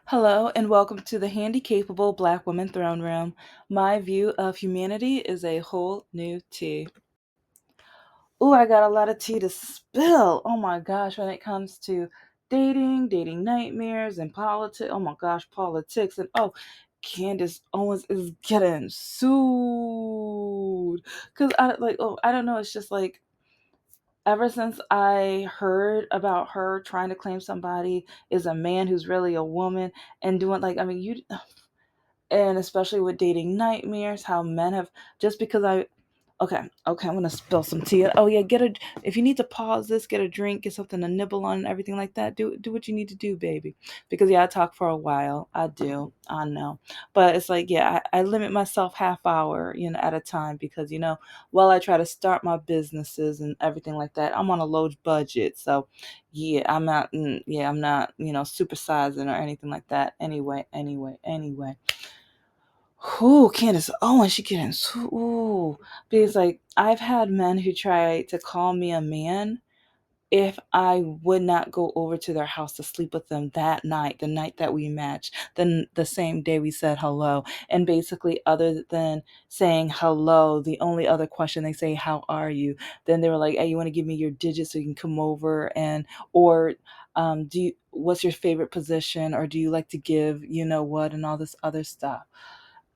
Hello and welcome to the Handicapable Black Woman Throne Room. My view of humanity is a whole new tea. Ooh, I got a lot of tea to spill. Oh my gosh, when it comes to dating nightmares, and politics. Oh my gosh, politics. And Candace Owens is getting sued. I don't know. It's just like ever since I heard about her trying to claim somebody is a man who's really a woman and doing and especially with dating nightmares, how men have just because I okay, I'm gonna spill some tea. Oh yeah, if you need to pause this, get a drink, get something to nibble on and everything like that. Do what you need to do, baby. Because yeah, I talk for a while. I do. I know. But it's like, yeah, I limit myself half hour, at a time because while I try to start my businesses and everything like that, I'm on a low budget. So yeah, I'm not, supersizing or anything like that. Anyway. Ooh, Candace. Oh, and she getting ooh, because like I've had men who try to call me a man if I would not go over to their house to sleep with them that night, the night that we matched, then the same day we said hello, and basically other than saying hello, the only other question they say, "How are you?" Then they were like, "Hey, you want to give me your digits so you can come over and or." Do you, what's your favorite position, or do you like to give what and all this other stuff?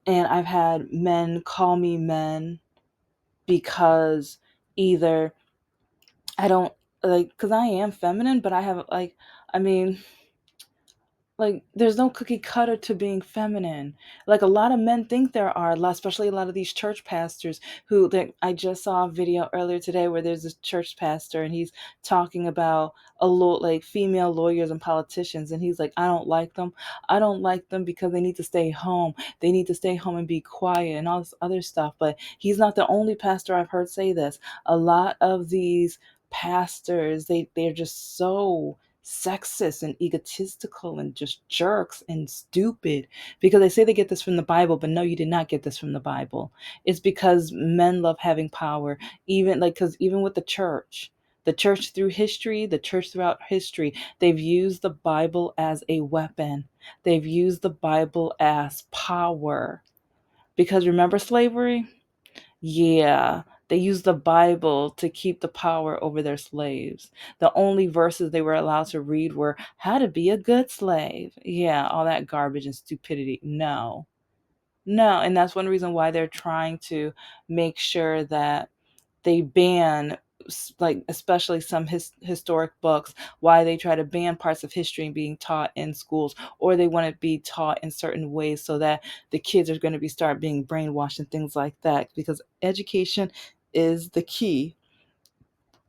And I've had men call me men because either I don't because I am feminine, but I have I mean, there's no cookie cutter to being feminine. Like a lot of men think there are, especially a lot of these church pastors who I just saw a video earlier today where there's this church pastor and he's talking about female lawyers and politicians, and he's like, I don't like them because they need to stay home. They need to stay home and be quiet and all this other stuff. But he's not the only pastor I've heard say this. A lot of these pastors, they're just so sexist and egotistical and just jerks and stupid because they say they get this from the Bible, but no, you did not get this from the Bible. It's because men love having power, because even with the church throughout history, they've used the Bible as a weapon. They've used the Bible as power. Because remember slavery? Yeah, they used the Bible to keep the power over their slaves. The only verses they were allowed to read were how to be a good slave. Yeah, all that garbage and stupidity. No, no. And that's one reason why they're trying to make sure that they ban especially some historic books, why they try to ban parts of history being taught in schools, or they want to be taught in certain ways so that the kids are going to be start being brainwashed and things like that, because education is the key.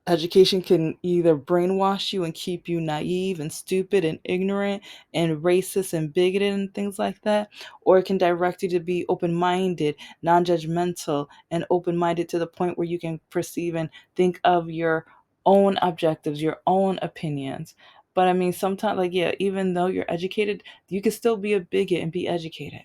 Education can either brainwash you and keep you naive and stupid and ignorant and racist and bigoted and things like that, or it can direct you to be open minded, non judgmental, and open minded to the point where you can perceive and think of your own objectives, your own opinions. But I mean, sometimes, yeah, even though you're educated, you can still be a bigot and be educated.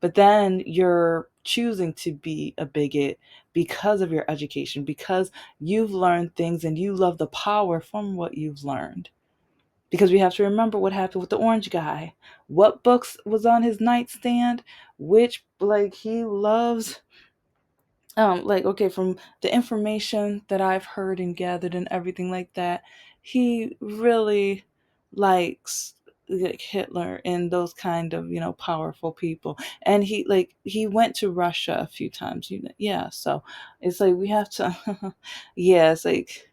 But then you're choosing to be a bigot because of your education, because you've learned things and you love the power from what you've learned. Because we have to remember what happened with the orange guy. What books was on his nightstand? Which, he loves okay, from the information that I've heard and gathered and everything like that, he really likes Hitler and those kind of powerful people. And he went to Russia a few times, yeah. So it's like we have to yeah, it's like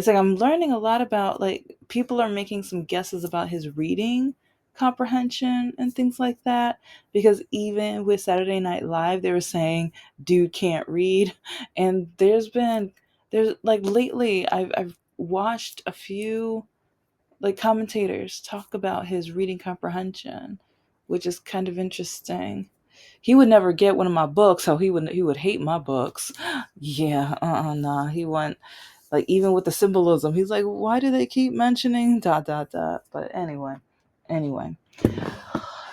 I'm learning a lot about, people are making some guesses about his reading comprehension and things like that, because even with Saturday Night Live they were saying dude can't read. And there's lately I've watched a few commentators talk about his reading comprehension, which is kind of interesting. He would never get one of my books, so he would hate my books. Yeah, nah, he went even with the symbolism. He's like, why do they keep mentioning dot dot dot? But anyway.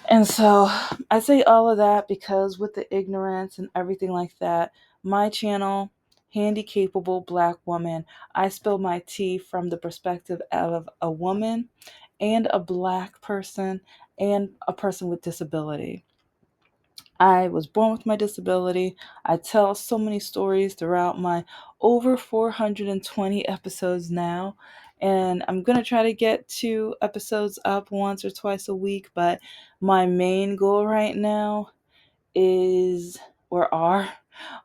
And so I say all of that because with the ignorance and everything like that, my channel, Handicapable Black Woman, I spill my tea from the perspective of a woman and a Black person and a person with disability. I was born with my disability. I tell so many stories throughout my over 420 episodes now. And I'm going to try to get 2 episodes up once or twice a week. But my main goal right now is, or are,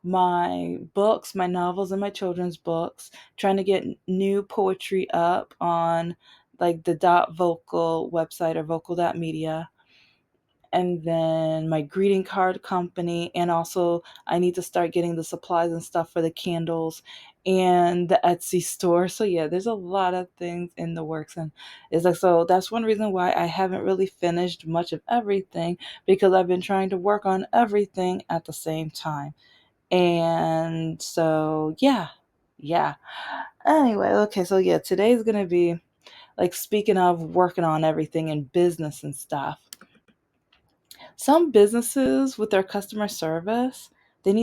my books, my novels, and my children's books. Trying to get new poetry up on like the Dot Vocal website or vocal.media, and then my greeting card company, and also I need to start getting the supplies and stuff for the candles and the Etsy store. So yeah, there's a lot of things in the works, and it's like, so that's one reason why I haven't really finished much of everything, because I've been trying to work on everything at the same time. And so yeah, anyway, okay, so yeah, today's gonna be like, speaking of working on everything in business and stuff. Some businesses with their customer service, they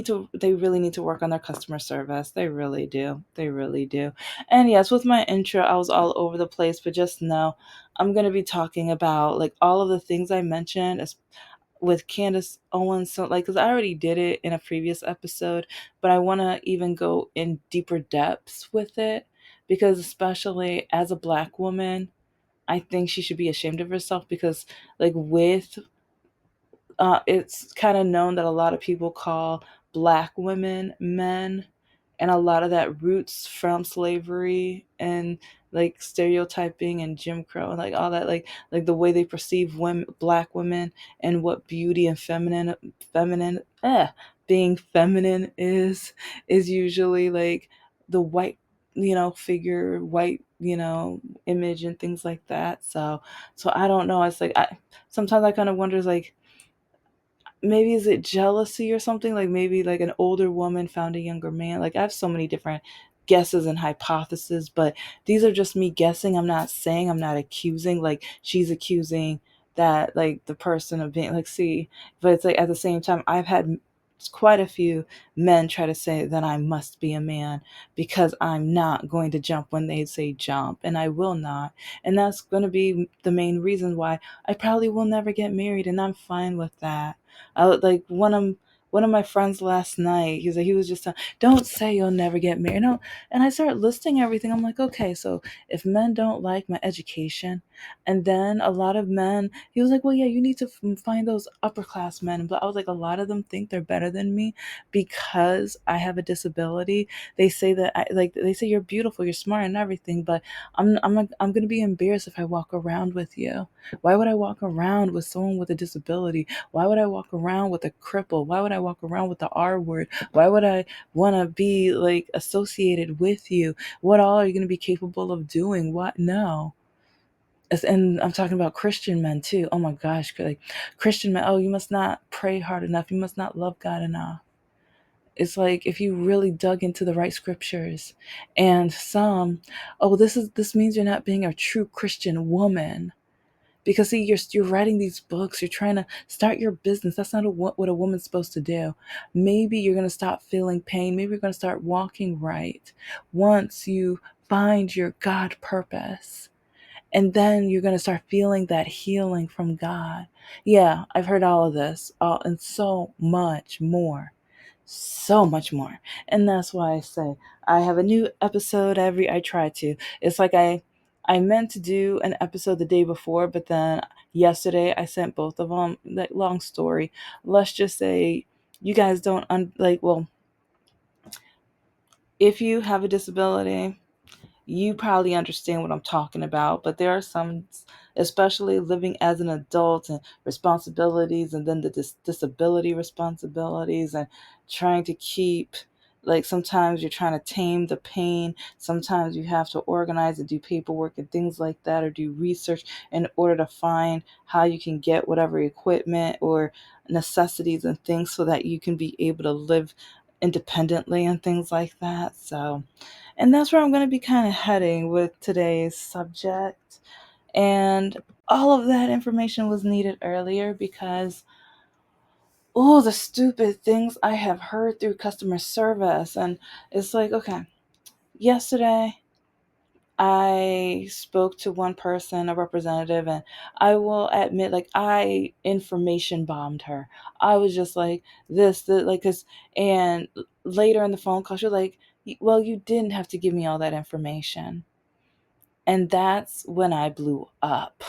really need to work on their customer service. They really do. They really do. And yes, with my intro, I was all over the place, but just know I'm going to be talking about like all of the things I mentioned as with Candace Owens. So like, cuz I already did it in a previous episode, but I want to even go in deeper depths with it, because especially as a black woman, I think she should be ashamed of herself, because like with it's kind of known that a lot of people call black women men, and a lot of that roots from slavery and like stereotyping and Jim Crow and like all that, like the way they perceive women, black women, and what beauty and feminine being feminine is usually like the white, figure, white, image and things like that. So I don't know, it's like I sometimes I kind of wonder, like, maybe is it jealousy or something, like maybe like an older woman found a younger man. Like, I have so many different guesses and hypotheses, but these are just me guessing. I'm not saying, I'm not accusing, like she's accusing that like the person of being like, see, but it's like at the same time I've had quite a few men try to say that I must be a man because I'm not going to jump when they say jump, and I will not. And that's going to be the main reason why I probably will never get married, and I'm fine with that. Like one of my friends last night, he was just don't say you'll never get married. No, and I started listing everything. I'm like, okay, so if men don't like my education, and then a lot of men, he was like, well, yeah, you need to find those upper class men. But I was like, a lot of them think they're better than me because I have a disability. They say that they say you're beautiful, you're smart, and everything, but I'm gonna be embarrassed if I walk around with you. Why would I walk around with someone with a disability? Why would I walk around with a cripple? Why would I walk around with the R word? Why would I want to be like associated with you? What all are you going to be capable of doing? What? No. And I'm talking about Christian men too. Oh my gosh, like Christian men. Oh, you must not pray hard enough. You must not love God enough. It's like if you really dug into the right scriptures, and some, oh, this means you're not being a true Christian woman. Because see, you're writing these books, you're trying to start your business. That's not what a woman's supposed to do. Maybe you're going to stop feeling pain. Maybe you're going to start walking right once you find your God purpose. And then you're going to start feeling that healing from God. Yeah, I've heard all of this, all, and so much more. So much more. And that's why I say I have a new episode I try to. It's like I meant to do an episode the day before, but then yesterday I sent both of them. Like, long story. Let's just say you guys don't well, if you have a disability, you probably understand what I'm talking about, but there are some, especially living as an adult and responsibilities, and then the disability responsibilities, and trying to keep, like, sometimes you're trying to tame the pain. Sometimes you have to organize and do paperwork and things like that, or do research in order to find how you can get whatever equipment or necessities and things so that you can be able to live independently and things like that. So, and that's where I'm going to be kind of heading with today's subject. And all of that information was needed earlier because, oh, the stupid things I have heard through customer service. And it's like, okay, yesterday I spoke to one person, a representative, and I will admit, like, I information bombed her. I was just like, like, cause, and later in the phone call, she was like, well, you didn't have to give me all that information. And that's when I blew up.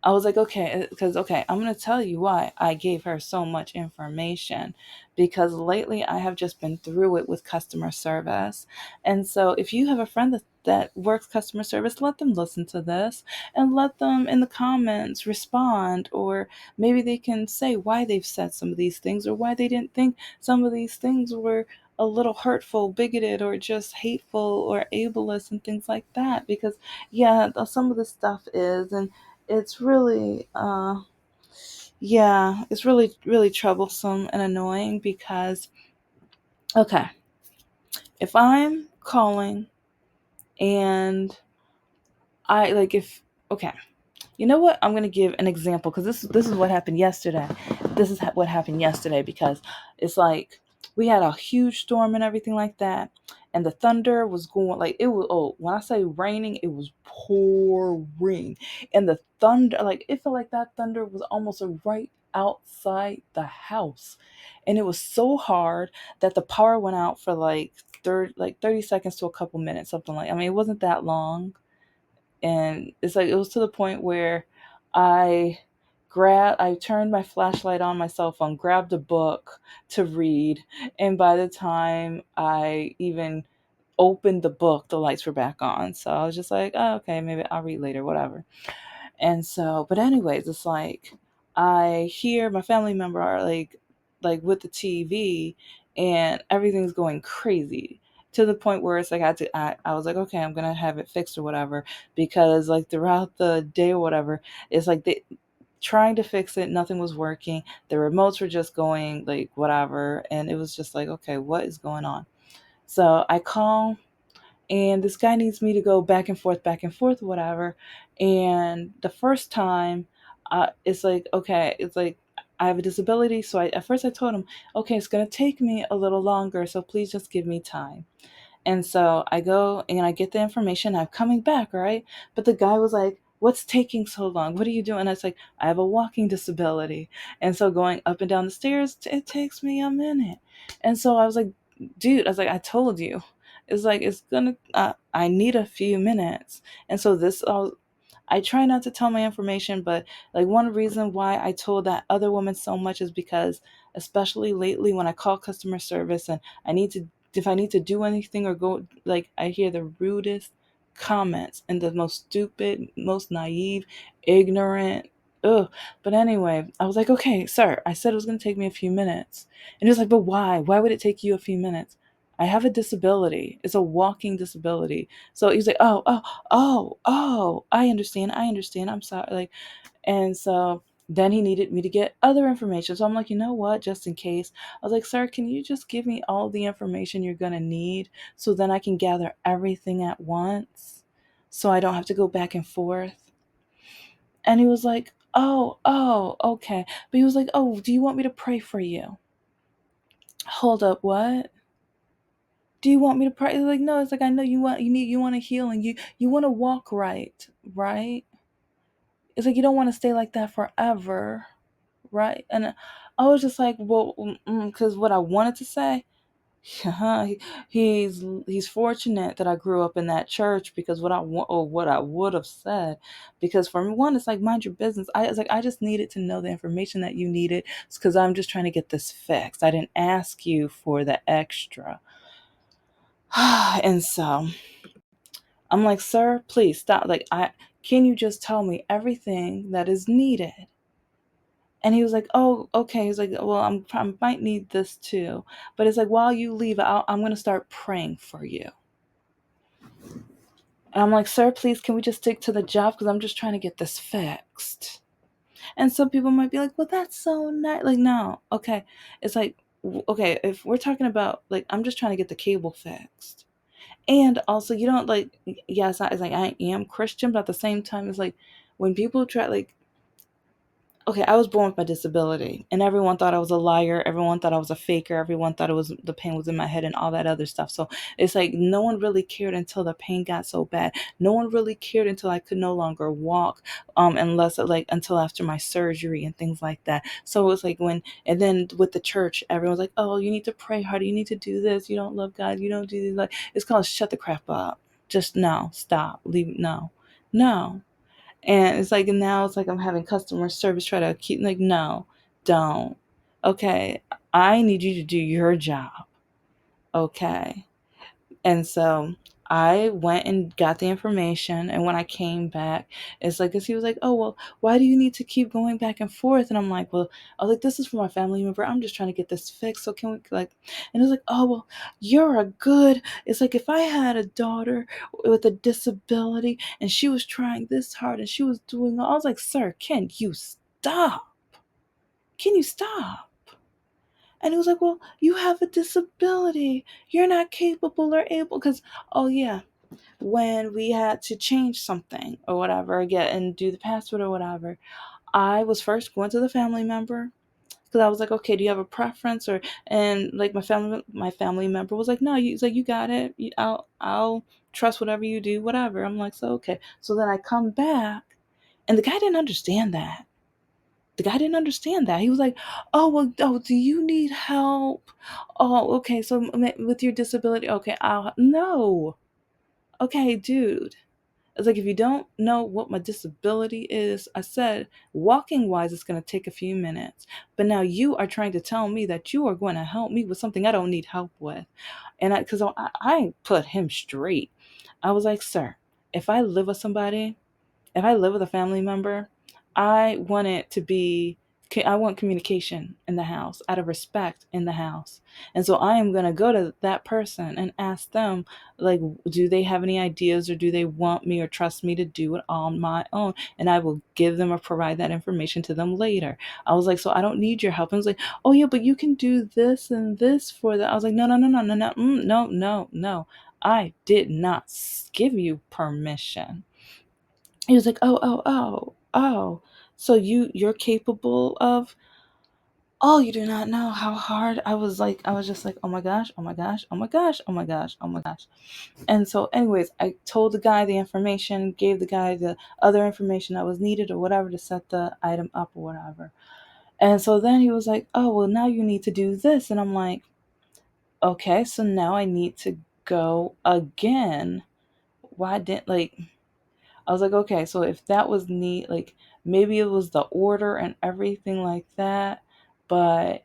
I was like, okay, because, okay, I'm going to tell you why I gave her so much information. Because lately I have just been through it with customer service. And so if you have a friend that works customer service, let them listen to this and let them in the comments respond. Or maybe they can say why they've said some of these things or why they didn't think some of these things were a little hurtful, bigoted, or just hateful or ableist and things like that. Because, yeah, some of the stuff is. And it's really yeah, it's really really troublesome and annoying because, okay, if I'm calling and I like if okay, you know what, I'm going to give an example because this is what happened yesterday. This is what happened yesterday because it's like we had a huge storm and everything like that, and the thunder was going like it was, oh, when I say raining, it was pouring. And the thunder, like, it felt like that thunder was almost right outside the house. And it was so hard that the power went out for like 30 seconds to a couple minutes, something like, I mean, it wasn't that long. And it's like it was to the point where I I turned my flashlight on my cell phone, grabbed a book to read, and by the time I even opened the book, the lights were back on. So I was just like, oh, okay, maybe I'll read later, whatever. And so, but anyways, it's like I hear my family member are like with the TV, and everything's going crazy to the point where it's like I was like, okay, I'm gonna have it fixed or whatever, because like throughout the day or whatever, it's like they trying to fix it, nothing was working. The remotes were just going like whatever, and it was just like, okay, what is going on? So I call, and this guy needs me to go back and forth, whatever. And the first time, it's like, okay, it's like I have a disability, so at first I told him, okay, it's gonna take me a little longer, so please just give me time. And so I go and I get the information. I'm coming back, right? But the guy was like, what's taking so long? What are you doing? And I was like, I have a walking disability. And so going up and down the stairs, it takes me a minute. And so I was like, dude, I was like, I told you. It's like, it's gonna, I need a few minutes. And so I try not to tell my information, but like one reason why I told that other woman so much is because, especially lately, when I call customer service and I need to, if I need to do anything or go, like, I hear the rudest comments and the most stupid, most naive, ignorant. Ugh. But anyway, I was like, okay, sir, I said it was going to take me a few minutes. And he was like, but why? Why would it take you a few minutes? I have a disability. It's a walking disability. So he's like, oh, I understand. I'm sorry. Like, and so then he needed me to get other information. So I'm like, you know what? Just in case, I was like, sir, can you just give me all the information you're going to need so then I can gather everything at once so I don't have to go back and forth? And he was like, oh, okay. But he was like, oh, do you want me to pray for you? Hold up, what? Do you want me to pray? It's like, no, it's like, I know you want a healing. You want to walk right, right? It's like you don't want to stay like that forever, right? And I was just like, well, because what I wanted to say, he's fortunate that I grew up in that church, because what I want, or what I would have said, because for me, one, it's like, mind your business. It's like I just needed to know the information that you needed, because I'm just trying to get this fixed. I didn't ask you for the extra. And so I'm like, sir, please stop. Like, I can you just tell me everything that is needed? And he was like, oh, okay. He's like, well, I might need this too. But it's like, while you leave, I'm going to start praying for you. And I'm like, sir, please, can we just stick to the job? Because I'm just trying to get this fixed. And some people might be like, well, that's so nice. Like, no, okay. It's like, okay, if we're talking about, like, I'm just trying to get the cable fixed. And also, you don't like, yeah, it's like I am Christian, but at the same time, it's like when people try, like, okay, I was born with my disability, and everyone thought I was a liar. Everyone thought I was a faker. Everyone thought it was the pain was in my head and all that other stuff. So it's like no one really cared until the pain got so bad. No one really cared until I could no longer walk, unless like until after my surgery and things like that. So it was like when, and then with the church, everyone's like, oh, you need to pray harder. You need to do this. You don't love God. You don't do this. Like it's called shut the crap up. Just no, stop, leave, no, no. And it's like now it's like I'm having customer service try to keep like, no, don't. Okay, I need you to do your job. Okay. And so I went and got the information. And when I came back, it's like, cause he was like, oh, well, why do you need to keep going back and forth? And I'm like, well, I was like, this is for my family member. I'm just trying to get this fixed. So can we like, and it was like, oh, well, you're a good, it's like if I had a daughter with a disability and she was trying this hard and she was doing, I was like, sir, can you stop? Can you stop? And he was like, well, you have a disability. You're not capable or able. Because, oh, yeah, when we had to change something or whatever, get and do the password or whatever, I was first going to the family member because I was like, okay, do you have a preference or and like my family member was like, no, he's like, you got it. I'll trust whatever you do, whatever. I'm like, so okay. So then I come back, and the guy didn't understand that. The guy didn't understand that. He was like, "Oh, well, oh, do you need help? Oh, okay. So with your disability, okay, I'll no. Okay, dude. It's like if you don't know what my disability is, I said walking wise, it's going to take a few minutes. But now you are trying to tell me that you are going to help me with something I don't need help with, and because I put him straight. I was like, sir, if I live with somebody if I live with a family member, I want it to be, I want communication in the house, out of respect in the house. And so I am going to go to that person and ask them, like, do they have any ideas or do they want me or trust me to do it on my own? And I will give them or provide that information to them later. I was like, so I don't need your help. And I was like, oh, yeah, but you can do this and this for that. I was like, no, no, no, no, no, no, no, no, no. I did not give you permission. He was like, "Oh, oh, oh, oh. So you're capable of oh, you do not know how hard I was just like, oh my gosh, oh my gosh, oh my gosh, oh my gosh, oh my gosh." And so anyways, I told the guy the information, gave the guy the other information that was needed or whatever to set the item up or whatever. And so then he was like, "Oh, well now you need to do this." And I'm like, "Okay, so now I need to go again." Why didn't like I was like, okay, so if that was neat, like maybe it was the order and everything like that, but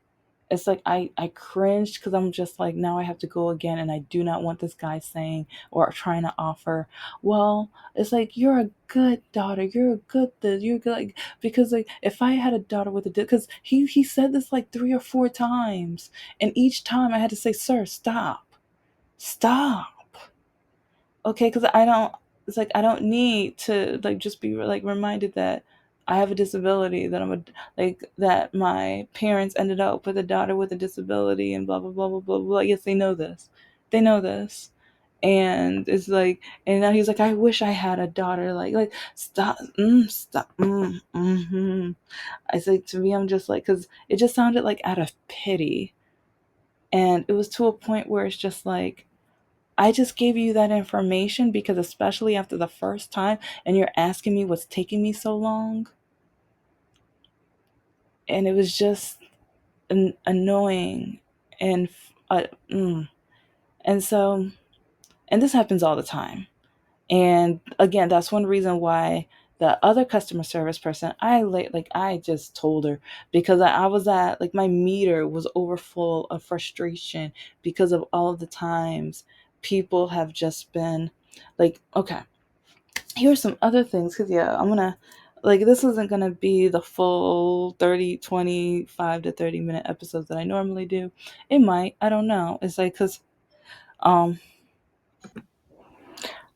it's like I cringed because I'm just like now I have to go again, and I do not want this guy saying or trying to offer. Well, it's like you're a good daughter, you're a good this, you're good like because like if I had a daughter with a because he said this like 3 or 4 times, and each time I had to say, sir, stop, stop. Okay, because I don't. It's like I don't need to like just be like reminded that I have a disability, that I'm a like that my parents ended up with a daughter with a disability, and blah blah blah blah blah blah. Yes, they know this. They know this. And it's like, and now he's like, I wish I had a daughter. Like, stop, stop. I say to me, I'm just like, because it just sounded like out of pity, and it was to a point where it's just like, I just gave you that information because, especially after the first time, and you're asking me what's taking me so long, and it was just annoying, and and so, and this happens all the time. And again, that's one reason why the other customer service person, I just told her because I was at like my meter was overfull of frustration because of all of the times people have just been like, okay, here's some other things because yeah, I'm gonna like this isn't gonna be the full 30, 25 to 30 minute episodes that I normally do. It might, I don't know. It's like because um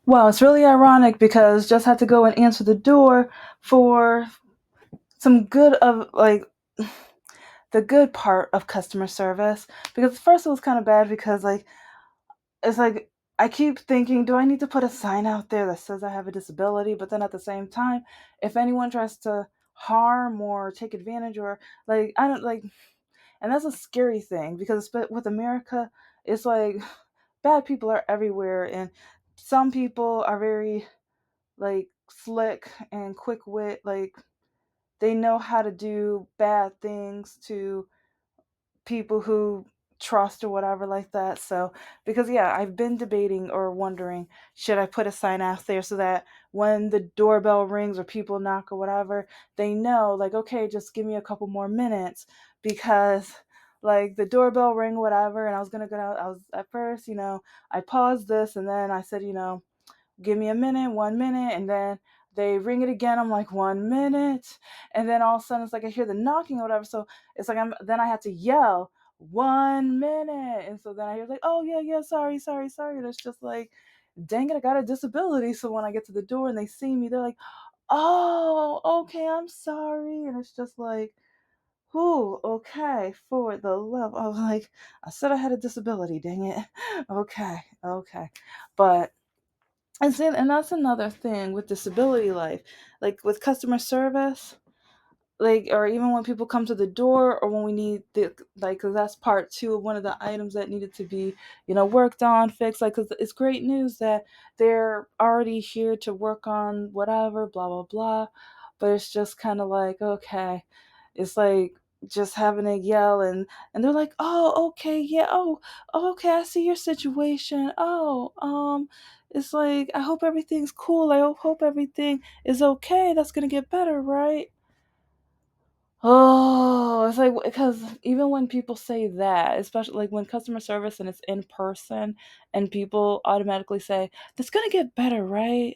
well, it's really ironic because just had to go and answer the door for some good of like the good part of customer service, because first it was kind of bad because like it's like I keep thinking, do I need to put a sign out there that says I have a disability? But then at the same time, if anyone tries to harm or take advantage, or like I don't like, and that's a scary thing because with America, it's like bad people are everywhere, and some people are very like slick and quick wit, like they know how to do bad things to people who trust or whatever like that. So because yeah, I've been debating or wondering, should I put a sign out there so that when the doorbell rings or people knock or whatever, they know like, okay, just give me a couple more minutes, because like the doorbell ring whatever, and I was gonna go out. I was at first, I paused this and then I said, give me a minute, 1 minute, and then they ring it again. I'm like, 1 minute, and then all of a sudden it's like I hear the knocking or whatever. So it's like then I had to yell 1 minute, and so then I hear like, oh yeah, yeah, sorry, sorry, sorry, and it's just like, dang it, I got a disability. So when I get to the door and they see me, they're like, oh, okay, I'm sorry, and it's just like, whew, okay, for the love. I was like, I said I had a disability, dang it. Okay, okay, but and that's another thing with disability life, like with customer service, like, or even when people come to the door, or when we need the, like, because that's part two of one of the items that needed to be, worked on, fixed, like, because it's great news that they're already here to work on whatever, blah blah blah, but it's just kind of like, okay, it's like just having to yell, and they're like, oh, okay, yeah, oh, okay, I see your situation, oh, it's like, I hope everything's cool, I hope everything is okay, that's gonna get better, right? Oh, it's like, because even when people say that, especially like when customer service and it's in person, and people automatically say, that's gonna get better, right?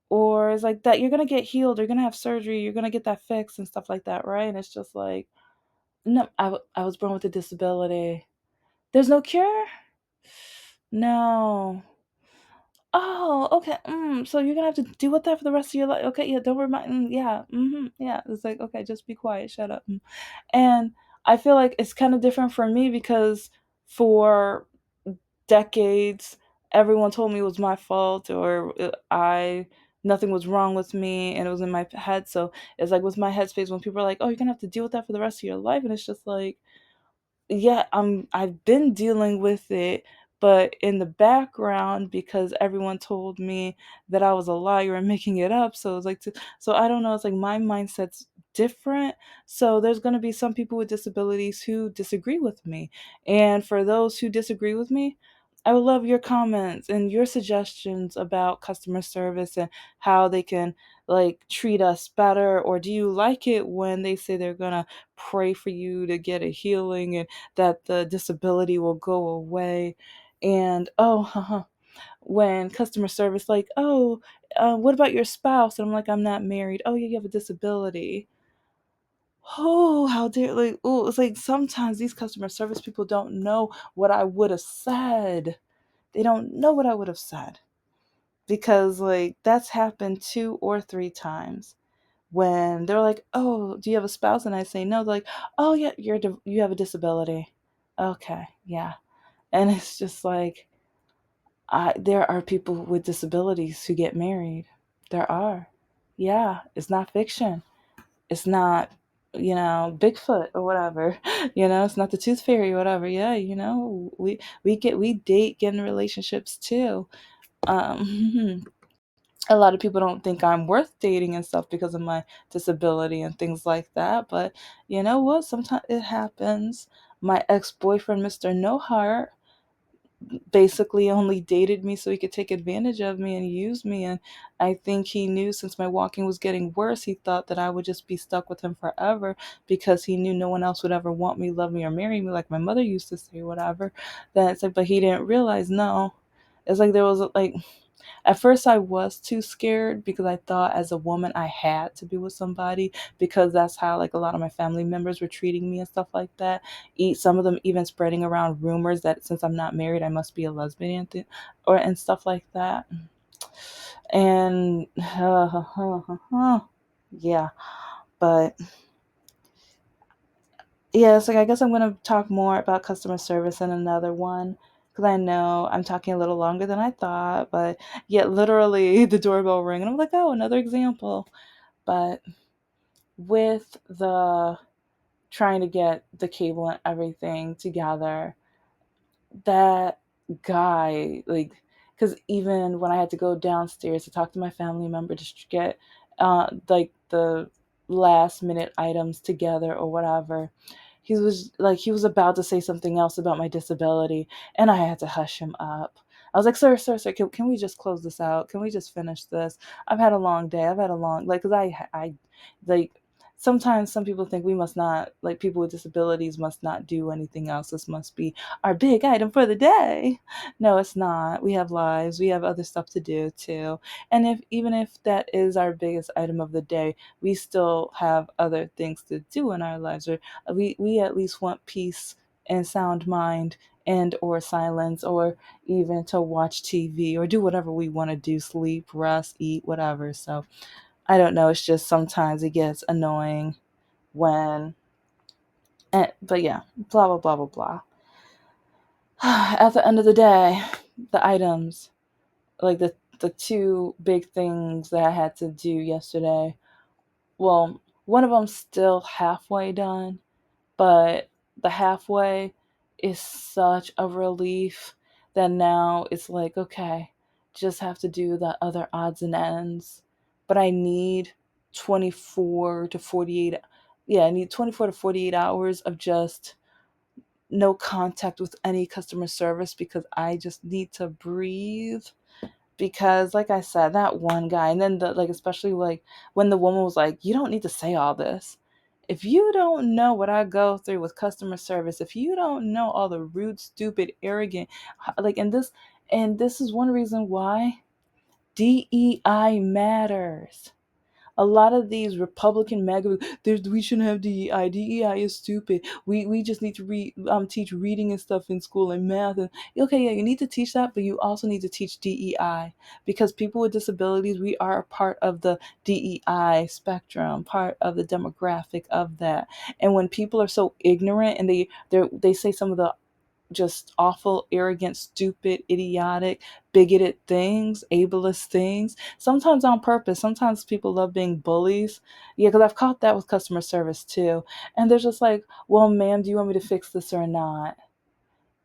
Or it's like that, you're gonna get healed, you're gonna have surgery, you're gonna get that fixed and stuff like that, right? And it's just like, no, I was born with a disability. There's no cure? No. Oh, okay. So you're gonna have to deal with that for the rest of your life. Okay, yeah, don't remind. Yeah, yeah. It's like, okay, just be quiet, shut up. And I feel like it's kind of different for me because for decades, everyone told me it was my fault, or I nothing was wrong with me, and it was in my head. So it's like with my headspace, when people are like, "Oh, you're gonna have to deal with that for the rest of your life," and it's just like, yeah, I've been dealing with it, but in the background, because everyone told me that I was a liar and making it up. So it's like, so I don't know, it's like my mindset's different. So there's going to be some people with disabilities who disagree with me. And for those who disagree with me, I would love your comments and your suggestions about customer service and how they can like treat us better. Or do you like it when they say they're going to pray for you to get a healing and that the disability will go away? And oh, when customer service like, oh, what about your spouse? And I'm like, I'm not married. Oh yeah, you have a disability. Oh, how dare, like, oh, it's like sometimes these customer service people don't know what I would have said. They don't know what I would have said, because like that's happened 2 or 3 times when they're like, "Oh, do you have a spouse?" And I say no. They're like, "Oh yeah, you have a disability." Okay, yeah, and it's just like, there are people with disabilities who get married. There are, yeah. It's not fiction. It's not, Bigfoot or whatever. It's not the Tooth Fairy or whatever. Yeah, we date, get in relationships too. Um, a lot of people don't think I'm worth dating and stuff because of my disability and things like that. But you know what? Sometimes it happens. My ex-boyfriend, Mr. No Heart, basically only dated me so he could take advantage of me and use me. And I think he knew, since my walking was getting worse, he thought that I would just be stuck with him forever, because he knew no one else would ever want me, love me, or marry me, like my mother used to say, whatever. That's like, but he didn't realize, no. It's like there was like, at first, I was too scared because I thought as a woman I had to be with somebody, because that's how like a lot of my family members were treating me and stuff like that. Some of them even spreading around rumors that since I'm not married, I must be a lesbian, and stuff like that. And yeah, but yeah, it's like, I guess I'm gonna talk more about customer service in another one, because I know I'm talking a little longer than I thought, but yet literally the doorbell rang and I'm like, oh, another example. But with the trying to get the cable and everything together, that guy, like, because even when I had to go downstairs to talk to my family member to get like the last minute items together or whatever, he was about to say something else about my disability, and I had to hush him up. I was like, sir, can we just close this out? Can we just finish this? I've had a long day. I've had a long, like, because I like, sometimes some people think we must not, like, people with disabilities must not do anything else. This must be our big item for the day. No, it's not. We have lives. We have other stuff to do too. And if even if that is our biggest item of the day, we still have other things to do in our lives. Or we at least want peace and sound mind and or silence, or even to watch TV or do whatever we want to do, sleep, rest, eat, whatever. So I don't know. It's just sometimes it gets annoying when, but yeah, blah, blah, blah, blah, blah. At the end of the day, the items, like the two big things that I had to do yesterday, well, one of them's still halfway done, but the halfway is such a relief that now it's like, okay, just have to do the other odds and ends. But I need 24 to 48, yeah, I need 24 to 48 hours of just no contact with any customer service, because I just need to breathe. Because like I said, that one guy, and then the, like, especially like when the woman was like, you don't need to say all this. If you don't know what I go through with customer service, if you don't know all the rude, stupid, arrogant, like, and this is one reason why DEI matters. A lot of these Republican mega, we shouldn't have DEI. DEI is stupid. We just need to teach reading and stuff in school and math. And okay, yeah, you need to teach that, but you also need to teach DEI, because people with disabilities, we are a part of the DEI spectrum, part of the demographic of that. And when people are so ignorant and they say some of the just awful, arrogant, stupid, idiotic, bigoted things, ableist things, sometimes on purpose. Sometimes people love being bullies. Yeah, because I've caught that with customer service too. And they're just like, well, ma'am, do you want me to fix this or not?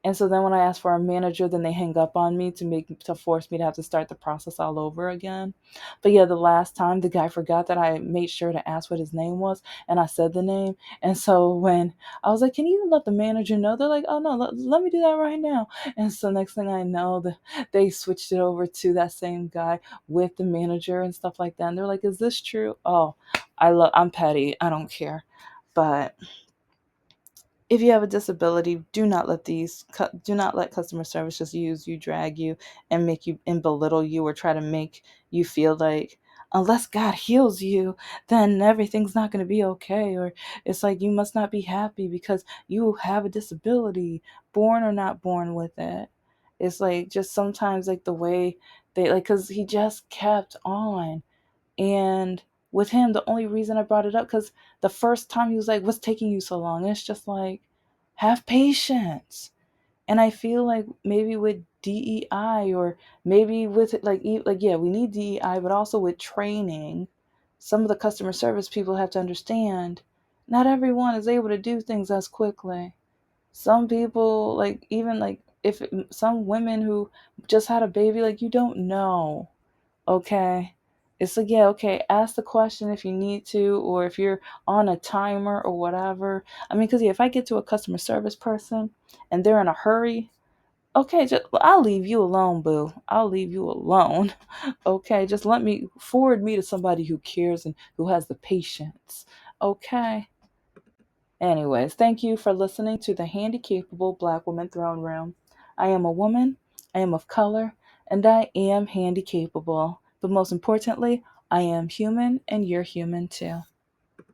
And so then when I ask for a manager, then they hang up on me to force me to have to start the process all over again. But yeah, the last time the guy forgot that I made sure to ask what his name was, and I said the name. And so when I was like, "Can you let the manager know?" They're like, "Oh no, let me do that right now." And so next thing I know, they switched it over to that same guy with the manager and stuff like that. And they're like, "Is this true?" Oh, I'm petty. I don't care. But if you have a disability, do not let customer service just use you, drag you, and make you and belittle you, or try to make you feel like unless God heals you, then everything's not going to be okay. Or it's like you must not be happy because you have a disability, born or not born with it. It's like just sometimes like the way they like, because he just kept on. And with him, the only reason I brought it up, because the first time he was like, "What's taking you so long?" And it's just like, have patience. And I feel like maybe with DEI, or maybe with like yeah, we need DEI, but also with training, some of the customer service people have to understand not everyone is able to do things as quickly. Some people, like, even like if some women who just had a baby, like, you don't know. Okay. It's like, yeah, okay, ask the question if you need to, or if you're on a timer or whatever. I mean, because yeah, if I get to a customer service person and they're in a hurry, okay, I'll leave you alone, boo. I'll leave you alone. Okay, just forward me to somebody who cares and who has the patience. Okay. Anyways, thank you for listening to the Handicapable Black Woman Throne Room. I am a woman, I am of color, and I am handicapable. But most importantly, I am human, and you're human too.